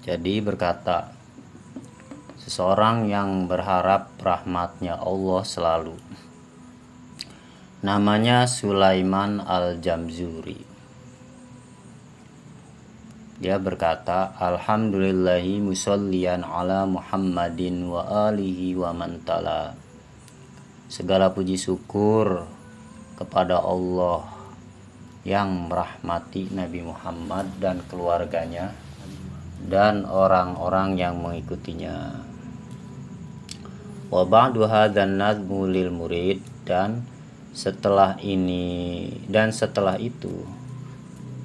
Jadi berkata, seseorang yang berharap rahmatnya Allah selalu, namanya Sulaiman Al-Jamzuri. Dia berkata, alhamdulillahi musallian ala Muhammadin wa alihi wa mantala. Segala puji syukur kepada Allah yang merahmati Nabi Muhammad dan keluarganya dan orang-orang yang mengikutinya. Wa ba'du hadzal nazmu lil murid, dan setelah itu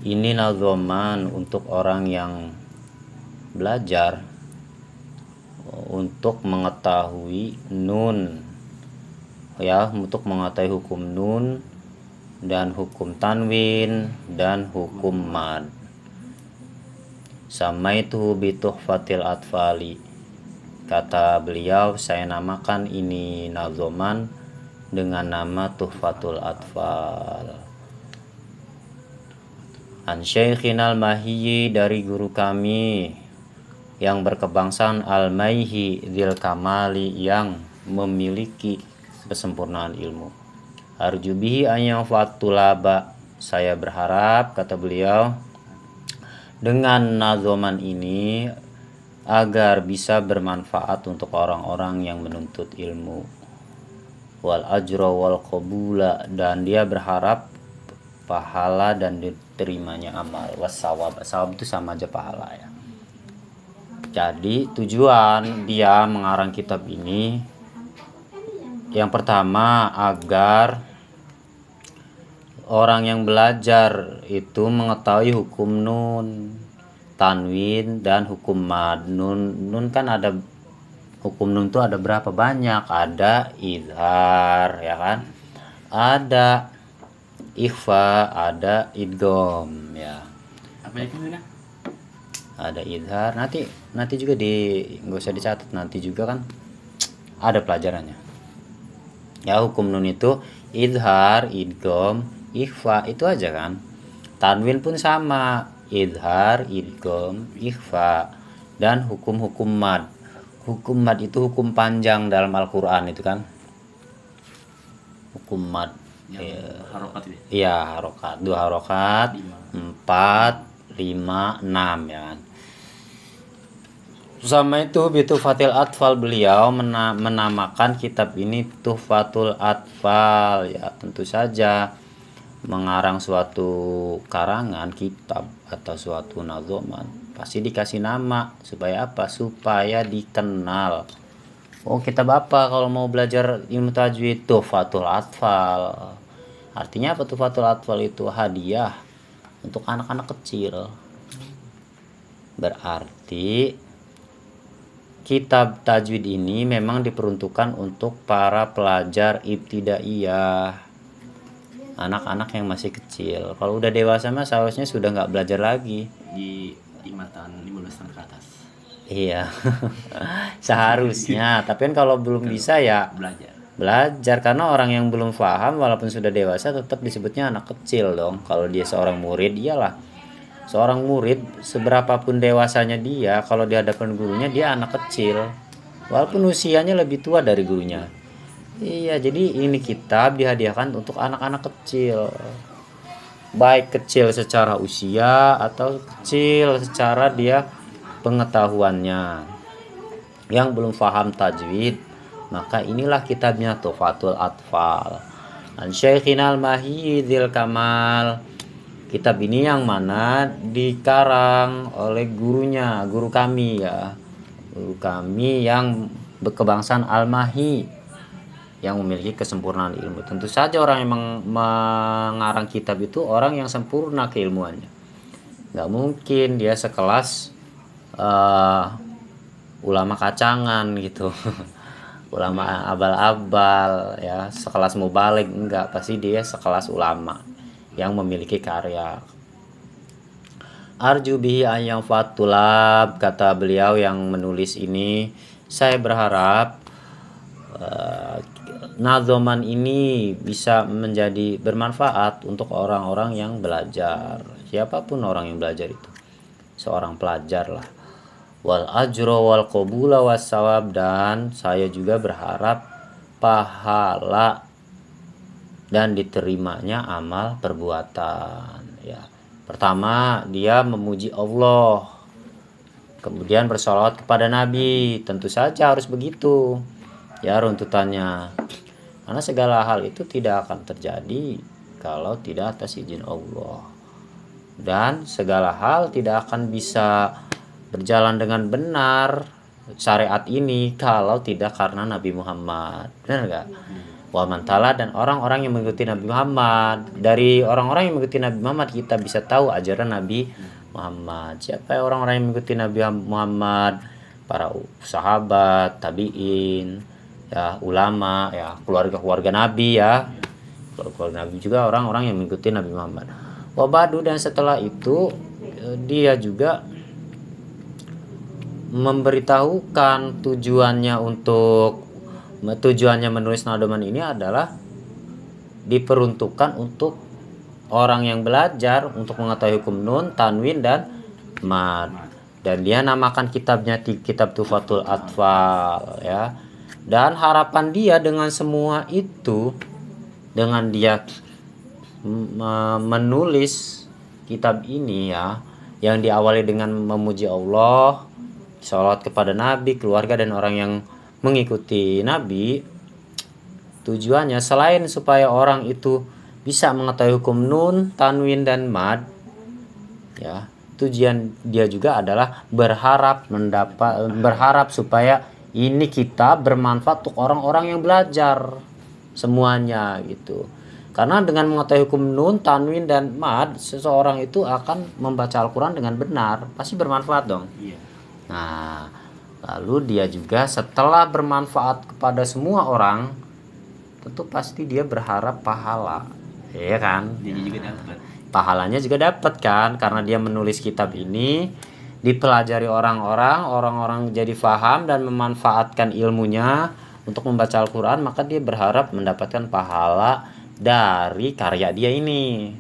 ini nazoman untuk orang yang belajar untuk mengetahui nun, ya, untuk mengetahui hukum nun dan hukum tanwin dan hukum mad. Samaitu bi tuhfatil atfali. Kata beliau, saya namakan ini nazoman dengan nama Tuhfatul Atfal. An Syeikhinal Mahiyyi, dari guru kami yang berkebangsaan Al-Maihi Dzil Kamali, yang memiliki kesempurnaan ilmu. Arjubihi an yanfatulaba, saya berharap, kata beliau, dengan nazoman ini agar bisa bermanfaat untuk orang-orang yang menuntut ilmu. Wal ajra wal qabula, dan dia berharap pahala dan diterimanya amal. Wasawab, sawab itu sama aja pahala, ya. Jadi tujuan dia mengarang kitab ini, yang pertama agar orang yang belajar itu mengetahui hukum nun, tanwin, dan hukum mad. Nun kan ada, hukum nun itu ada berapa banyak? Ada izhar, ya kan? Ada ikhfa, ada idgham, ya. Apa itu ya? Ada izhar. Nanti juga nggak usah dicatat, nanti juga kan ada pelajarannya. Ya, hukum nun itu izhar, idgham, ikhfa, itu aja kan. Tanwin pun sama, izhar, idgham, ikhfa, dan hukum-hukum mad. Hukum mad itu hukum panjang dalam Al-Qur'an itu kan. Hukum mad. Harokat itu. Iya, harokat. 2 harokat, 4, 5, 6, ya kan. Sama itu Tuhfatul Atfal, beliau menamakan kitab ini Tuhfatul Atfal, ya. Tentu saja mengarang suatu karangan kitab atau suatu nazoman pasti dikasih nama, supaya apa? Supaya dikenal. Oh, kitab apa kalau mau belajar ilmu tajwid? Tuhfatul Atfal. Artinya apa Tuhfatul Atfal itu? Hadiah untuk anak-anak kecil. Berarti kitab tajwid ini memang diperuntukkan untuk para pelajar ibtidaiyah, anak-anak yang masih kecil. Kalau udah dewasa mah seharusnya sudah nggak belajar lagi. Di 5 tahun, 15 tahun ke atas. Iya, seharusnya. Tapi kan kalau belum bisa ya belajar, karena orang yang belum paham walaupun sudah dewasa tetap disebutnya anak kecil dong. Kalau dia seorang murid, iyalah. Seorang murid seberapapun dewasanya dia, kalau di hadapan gurunya dia anak kecil, walaupun usianya lebih tua dari gurunya. Iya, jadi ini kitab dihadiahkan untuk anak-anak kecil, baik kecil secara usia atau kecil secara dia pengetahuannya. Yang belum paham tajwid, maka inilah kitabnya Tuhfatul Atfal. An Syeikhinal Mahiyyi Dzil Kamal. Kitab ini yang mana dikarang oleh gurunya, guru kami, ya. Guru kami yang berkebangsaan Al-Mahi, yang memiliki kesempurnaan ilmu. Tentu saja orang yang mengarang kitab itu orang yang sempurna keilmuannya. Nggak mungkin dia sekelas ulama kacangan gitu. Ulama abal-abal, ya, sekelas mubalik, enggak. Pasti dia sekelas ulama yang memiliki karya. Arju bihi ayam fatulab, kata beliau yang menulis ini, saya berharap nazoman ini bisa menjadi bermanfaat untuk orang-orang yang belajar. Siapapun orang yang belajar itu, seorang pelajar lah. wal ajra wal qabula was sawab, dan saya juga berharap pahala dan diterimanya amal perbuatan. Ya, pertama dia memuji Allah, kemudian bersolawat kepada Nabi. Tentu saja harus begitu ya runtutannya, karena segala hal itu tidak akan terjadi kalau tidak atas izin Allah, dan segala hal tidak akan bisa berjalan dengan benar syariat ini kalau tidak karena Nabi Muhammad. Benar gak? Wa mantala, dan orang-orang yang mengikuti Nabi Muhammad. Dari orang-orang yang mengikuti Nabi Muhammad kita bisa tahu ajaran Nabi Muhammad. Siapa orang-orang yang mengikuti Nabi Muhammad? Para sahabat, tabi'in, ya, ulama, ya, keluarga-keluarga Nabi, ya. Keluarga Nabi juga orang-orang yang mengikuti Nabi Muhammad. Wabadu, dan setelah itu dia juga memberitahukan tujuannya menulis nadoman ini adalah diperuntukkan untuk orang yang belajar untuk mengetahui hukum nun, tanwin, dan mad. Dan dia namakan kitabnya kitab Tuhfatul Atfal, ya. Dan harapan dia dengan semua itu, dengan dia menulis kitab ini, ya, yang diawali dengan memuji Allah, sholawat kepada Nabi, keluarga, dan orang yang mengikuti Nabi, tujuannya selain supaya orang itu bisa mengetahui hukum nun, tanwin, dan mad, ya, tujuan dia juga adalah berharap supaya ini kitab bermanfaat untuk orang-orang yang belajar semuanya gitu. Karena dengan mengetahui hukum nun, tanwin, dan mad, seseorang itu akan membaca Al-Quran dengan benar, pasti bermanfaat dong. Iya. Nah, lalu dia juga setelah bermanfaat kepada semua orang, tentu pasti dia berharap pahala, ya kan? Dia juga dapat. Pahalanya juga dapat kan, karena dia menulis kitab ini, dipelajari orang-orang jadi faham dan memanfaatkan ilmunya untuk membaca Al-Quran, maka dia berharap mendapatkan pahala dari karya dia ini.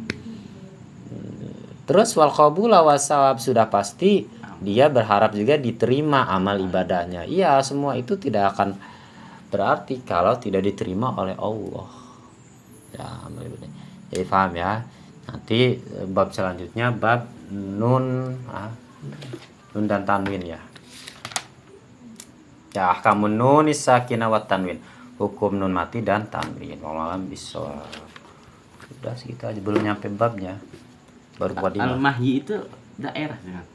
Terus wal qabula wasawab, sudah pasti dia berharap juga diterima amal ibadahnya. Iya, semua itu tidak akan berarti kalau tidak diterima oleh Allah, ya, amal ibadah. Jadi paham ya. Nanti bab selanjutnya bab nun dan tanwin, ya. Ya, ahkamun nun sakinah wa tanwin, hukum nun mati dan tanwin. Wallahualam bissawab. Sudah segitu aja, belum nyampe babnya, baru muqaddimah. Al-Mahyi itu daerah kan?